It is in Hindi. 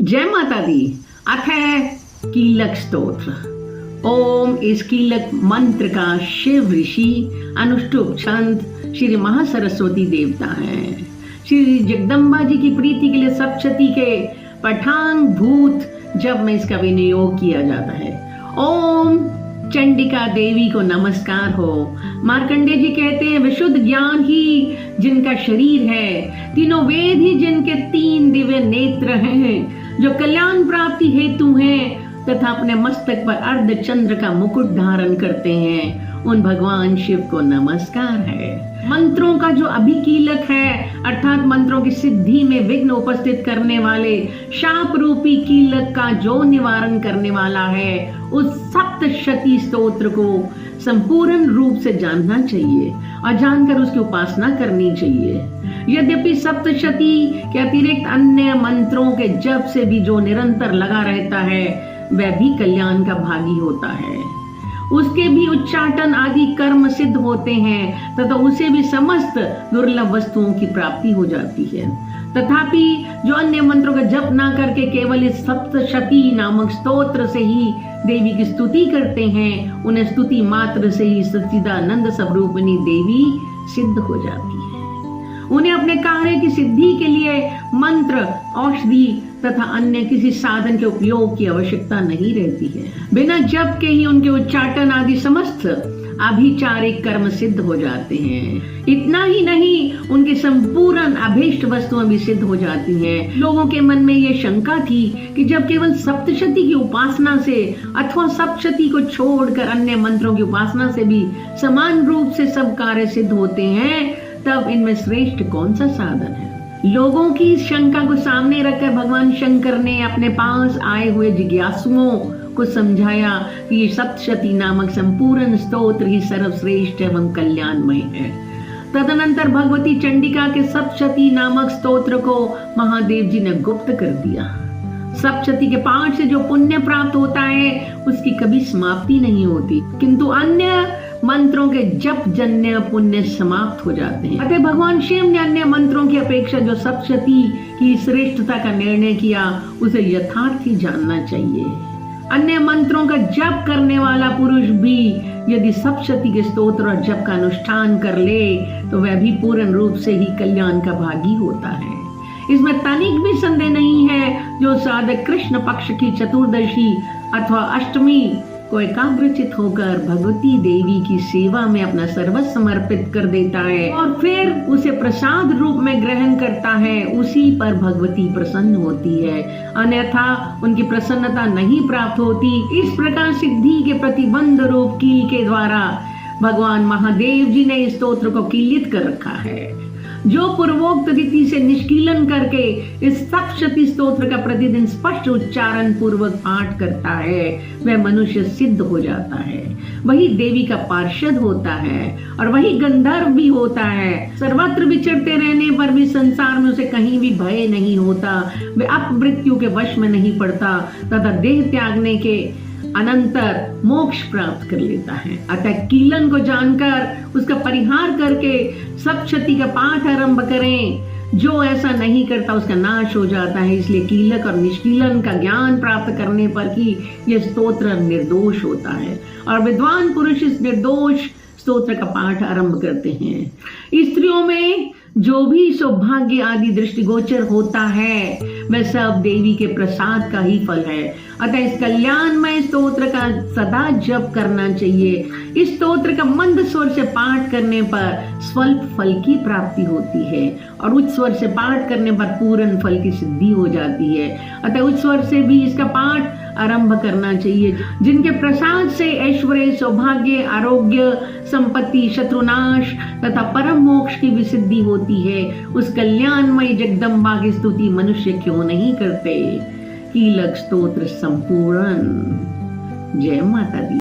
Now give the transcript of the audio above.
जय माता दी। अथ है कीलक स्तोत्र। ओम इस कीलक मंत्र का शिव ऋषि अनुष्टुप छंद श्री महासरस्वती देवता हैं। श्री जगदम्बा जी की प्रीति के लिए सप्तशती के पठान भूत जब में इसका विनियोग किया जाता है। ओम चंडिका देवी को नमस्कार हो। मार्कंडे जी कहते हैं विशुद्ध ज्ञान ही जिनका शरीर है, तीनों वेद ही जिनके तीन दिव्य नेत्र हैं, जो कल्याण प्राप्ति हेतु हैं तथा अपने मस्तक पर अर्ध चंद्र का मुकुट धारण करते हैं, उन भगवान शिव को नमस्कार है। मंत्रों का जो अभिकीलक है अर्थात मंत्रों की सिद्धि में विघ्न उपस्थित करने वाले शाप रूपी कीलक का जो निवारण करने वाला है, उस सप्तशती स्तोत्र को संपूर्ण रूप से जानना चाहिए और जानकर उसकी उपासना करनी चाहिए। यद्यपि सप्तशती के अतिरिक्त अन्य मंत्रों के जप से भी जो निरंतर लगा रहता है वह भी कल्याण का भागी होता है। उसके भी उच्चाटन आदि कर्म सिद्ध होते हैं तथा उसे भी समस्त दुर्लभ वस्तुओं की प्राप्ति हो जाती है। तथापि जो अन्य मंत्रों का जप ना करके केवल इस सप्तशती नामक स्तोत्र से ही देवी की स्तुति करते हैं, उन्हें स्तुति मात्र से ही सच्चिदानंद स्वरूपिणी देवी सिद्ध हो जाती है। उन्हें अपने कार्य की सिद्धि के लिए मंत्र, औषधि तथा अन्य किसी साधन के उपयोग की आवश्यकता नहीं रहती है। बिना जप के ही उनके उच्चाटन आदि समस्त अभिचारिक कर्म सिद्ध हो जाते हैं। इतना ही नहीं, उनकी संपूर्ण अभीष्ट वस्तुएं भी सिद्ध हो जाती हैं। लोगों के मन में ये शंका थी कि जब केवल सप्तशती की उपासना से अथवा सप्तशती को छोड़कर अन्य मंत्रों की उपासना से भी समान रूप से सब कार्य सिद्ध होते हैं, तब इनमें श्रेष्ठ कौन सा साधन है। लोगों की शंका को सामने रखकर भगवान शंकर ने अपने पास आए हुए जिज्ञासुओं को समझाया कि ये सप्तशती नामक संपूर्ण स्तोत्र ही सर्वश्रेष्ठ एवं कल्याणमय है। तदनंतर भगवती चंडिका के सप्तशती नामक स्तोत्र को महादेव जी ने गुप्त कर दिया। सप्तशती के पाठ से जो पुण्य प्राप्त होता है उसकी कभी समाप्ति नहीं होती, किंतु अन्य मंत्रों के जप जन्य पुण्य समाप्त हो जाते हैं। अतः भगवान शिव ने अन्य मंत्रों की अपेक्षा जो सप्तशती की श्रेष्ठता का निर्णय किया उसे यथार्थ ही जानना चाहिए। अन्य मंत्रों का जप करने वाला पुरुष भी यदि सप्तशती के स्तोत्र और जप का अनुष्ठान कर ले तो वह भी पूर्ण रूप से ही कल्याण का भागी होता है। इसमें तनिक भी संदेह नहीं है। जो साधक कृष्ण पक्ष की चतुर्दशी अथवा अष्टमी को एकाग्रचित होकर भगवती देवी की सेवा में अपना सर्वस्व समर्पित कर देता है और फिर उसे प्रसाद रूप में ग्रहण करता है, उसी पर भगवती प्रसन्न होती है, अन्यथा उनकी प्रसन्नता नहीं प्राप्त होती। इस प्रकार सिद्धि के प्रतिबंध रूप कील के द्वारा भगवान महादेव जी ने इस स्तोत्र को कीलित कर रखा है। जो पूर्वोक्त रीति से निष्कीलन करके इस सप्तशती स्तोत्र का प्रतिदिन स्पष्ट उच्चारण पूर्वक पाठ करता है वह मनुष्य सिद्ध हो जाता है, वही देवी का पार्षद होता है और वही गंधर्व भी होता है। सर्वत्र विचरते रहने पर भी संसार में उसे कहीं भी भय नहीं होता, वह अपमृत्यु के वश में नहीं पड़ता तथा देह त्यागने के अनंतर मोक्ष प्राप्त कर लेता है। अतः कीलन को जानकर उसका परिहार करके सप्तशती का पाठ आरंभ करें। जो ऐसा नहीं करता उसका नाश हो जाता है। इसलिए कीलक और निष्कीलन का ज्ञान प्राप्त करने पर ही यह स्तोत्र निर्दोष होता है और विद्वान पुरुष इस निर्दोष स्तोत्र का पाठ आरंभ करते हैं। स्त्रियों में जो भी सौभाग्य आदि दृष्टिगोचर होता है वह सब देवी के प्रसाद का ही फल है। अतः इस कल्याणमय स्तोत्र का सदा जप करना चाहिए। इस स्तोत्र का मंद स्वर से पाठ करने पर स्वल्प फल की प्राप्ति होती है और उच्च स्वर से पाठ करने पर पूर्ण फल की सिद्धि हो जाती है। अतः उच्च स्वर से भी इसका पाठ आरंभ करना चाहिए। जिनके प्रसाद से ऐश्वर्य, सौभाग्य, आरोग्य, संपत्ति, शत्रुनाश तथा परम मोक्ष की विसिद्धि होती है, उस कल्याणमय जगदम्बा की स्तुति मनुष्य क्यों नहीं करते। कीलक स्तोत्र संपूर्ण। जय माता दी।